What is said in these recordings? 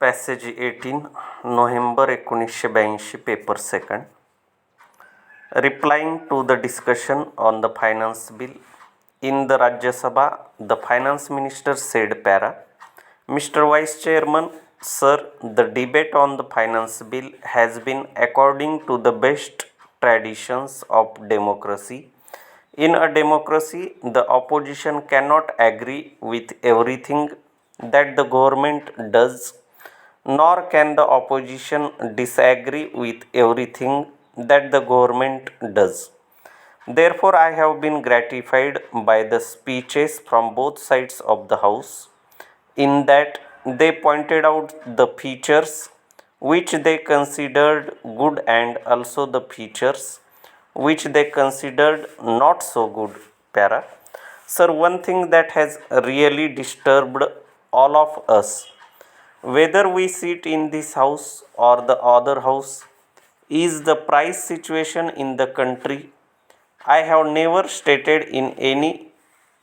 Passage 18 November 1982 paper second. Replying to the discussion on the finance bill in the Rajya Sabha, the finance minister said para, Mr. Vice Chairman, sir, the debate on the finance bill has been according to the best traditions of democracy. In a democracy, the opposition cannot agree with everything that the government does, nor can the opposition disagree with everything that the government does. Therefore, I have been gratified by the speeches from both sides of the House, in that they pointed out the features which they considered good and also the features which they considered not so good. Para. Sir, one thing that has really disturbed all of us, whether we sit in this house or the other house, is the price situation in the country. I have never stated in any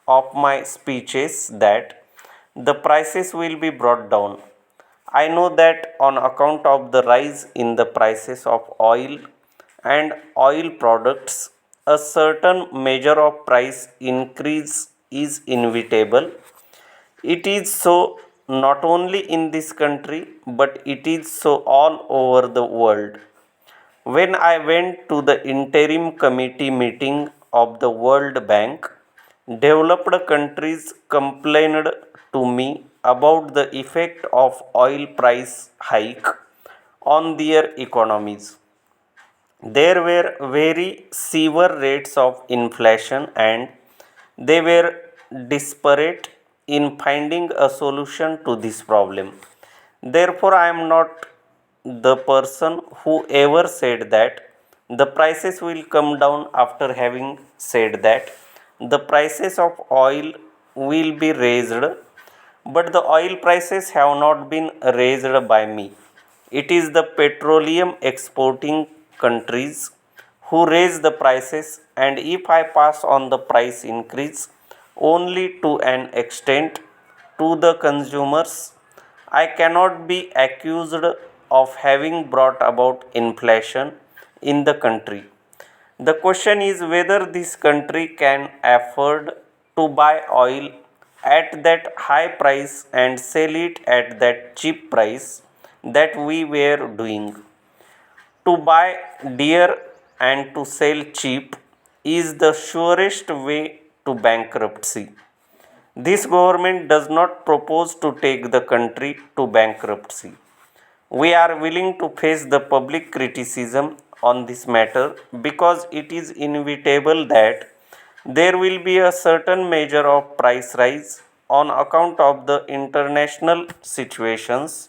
of my speeches that the prices will be brought down. I know that on account of the rise in the prices of oil and oil products, a certain measure of price increase is inevitable. It is so not only in this country, but it is so all over the world. When I went to the interim committee meeting of the World Bank, developed countries complained to me about the effect of oil price hike on their economies. There were very severe rates of inflation and they were desperate in finding a solution to this problem. Therefore, I am not the person who ever said that the prices will come down after having said that the prices of oil will be raised, but the oil prices have not been raised by me. It is the petroleum exporting countries who raise the prices, and if I pass on the price increase only to an extent to the consumers, I cannot be accused of having brought about inflation in the country. The question is whether this country can afford to buy oil at that high price and sell it at that cheap price that we were doing. To buy dear and to sell cheap is the surest way to bankruptcy. This government does not propose to take the country to bankruptcy. We are willing to face the public criticism on this matter because it is inevitable that there will be a certain measure of price rise on account of the international situations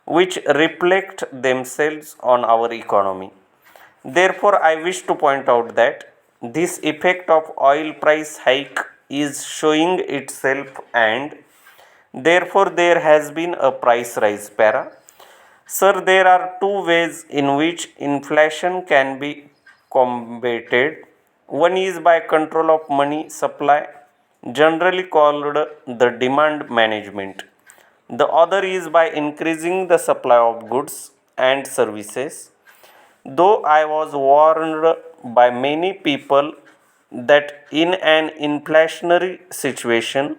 which reflect themselves on our economy. Therefore, I wish to point out that this effect of oil price hike is showing itself, and therefore there has been a price rise. Para. Sir, there are two ways in which inflation can be combated. One is by control of money supply, generally called the demand management. The other is by increasing the supply of goods and services. Though I was warned by many people that in an inflationary situation,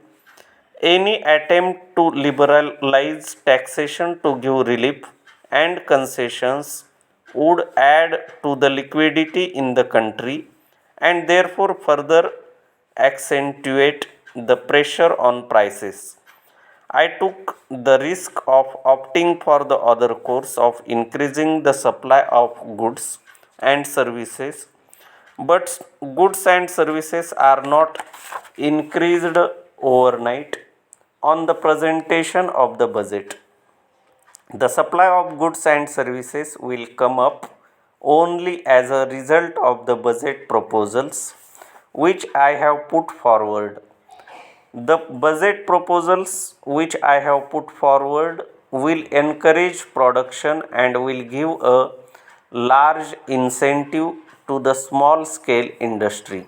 any attempt to liberalize taxation to give relief and concessions would add to the liquidity in the country and therefore further accentuate the pressure on prices. I took the risk of opting for the other course of increasing the supply of goods and services, but goods and services are not increased overnight. On the presentation of the budget, the supply of goods and services will come up only as a result of the budget proposals which I have put forward. The budget proposals which I have put forward will encourage production and will give a large incentive to the small scale industry.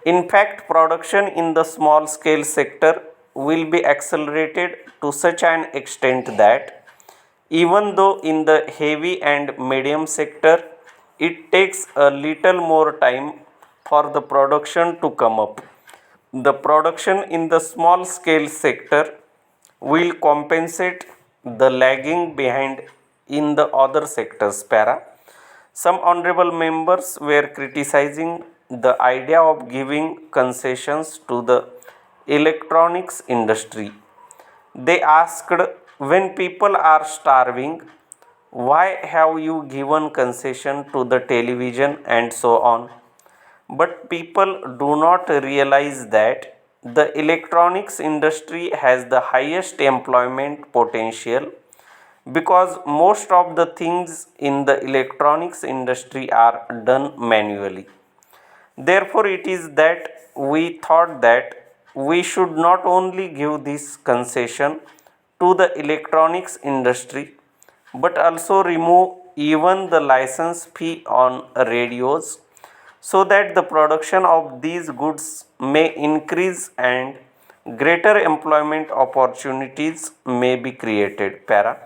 In fact, production in the small scale sector will be accelerated to such an extent that Even though in the heavy and medium sector, it takes a little more time for the production to come up. The production in the small scale sector will compensate the lagging behind in the other sectors. Para. Some honorable members were criticizing the idea of giving concessions to the electronics industry. They asked, when people are starving, why have you given concession to the television and so on? But people do not realize that the electronics industry has the highest employment potential because most of the things in the electronics industry are done manually. Therefore, it is that we thought that we should not only give this concession to the electronics industry but also remove even the license fee on radios so that the production of these goods may increase and greater employment opportunities may be created. Para.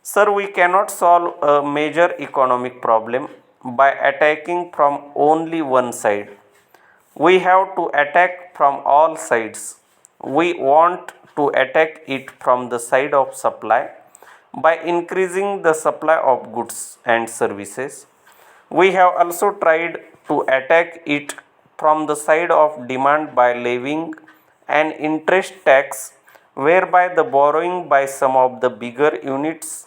Sir, we cannot solve a major economic problem by attacking from only one side. We have to attack from all sides. We want to attack it from the side of supply by increasing the supply of goods and services. We have also tried to attack it from the side of demand by levying an interest tax whereby the borrowing by some of the bigger units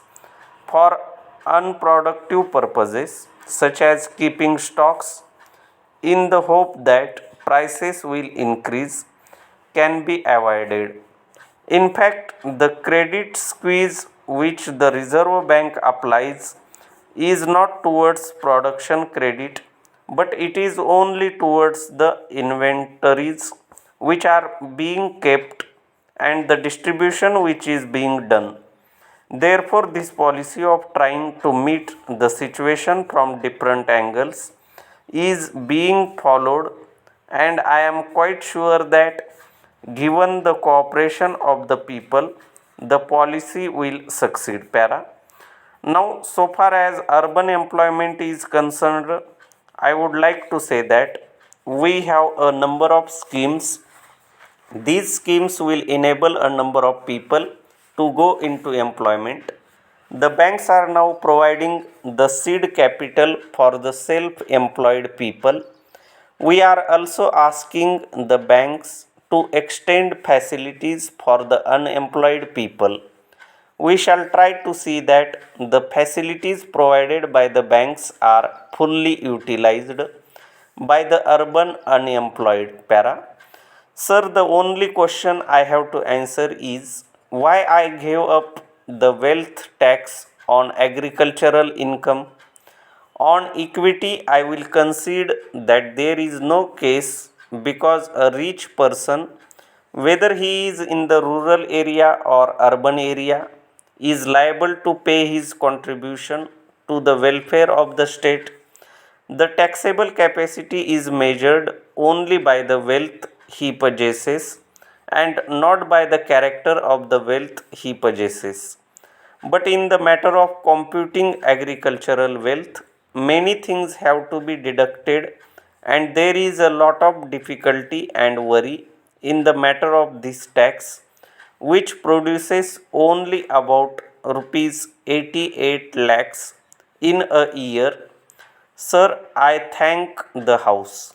for unproductive purposes such as keeping stocks in the hope that prices will increase can be avoided. In fact, the credit squeeze which the Reserve Bank applies is not towards production credit but it is only towards the inventories which are being kept and the distribution which is being done. Therefore, this policy of trying to meet the situation from different angles is being followed, and I am quite sure that given the cooperation of the people, the policy will succeed. Para. Now, so far as urban employment is concerned, I would like to say that we have a number of schemes. These schemes will enable a number of people to go into employment. The banks are now providing the seed capital for the self employed people. We are also asking the banks to extend facilities for the unemployed people. We shall try to see that the facilities provided by the banks are fully utilized by the urban unemployed. Para. Sir, the only question I have to answer is why I gave up the wealth tax on agricultural income. On equity, I will concede that there is no case because a rich person, whether he is in the rural area or urban area, is liable to pay his contribution to the welfare of the state. The taxable capacity is measured only by the wealth he possesses and not by the character of the wealth he possesses. But in the matter of computing agricultural wealth, many things have to be deducted, and there is a lot of difficulty and worry in the matter of this tax, which produces only about rupees 88 lakhs in a year. Sir, I thank the House.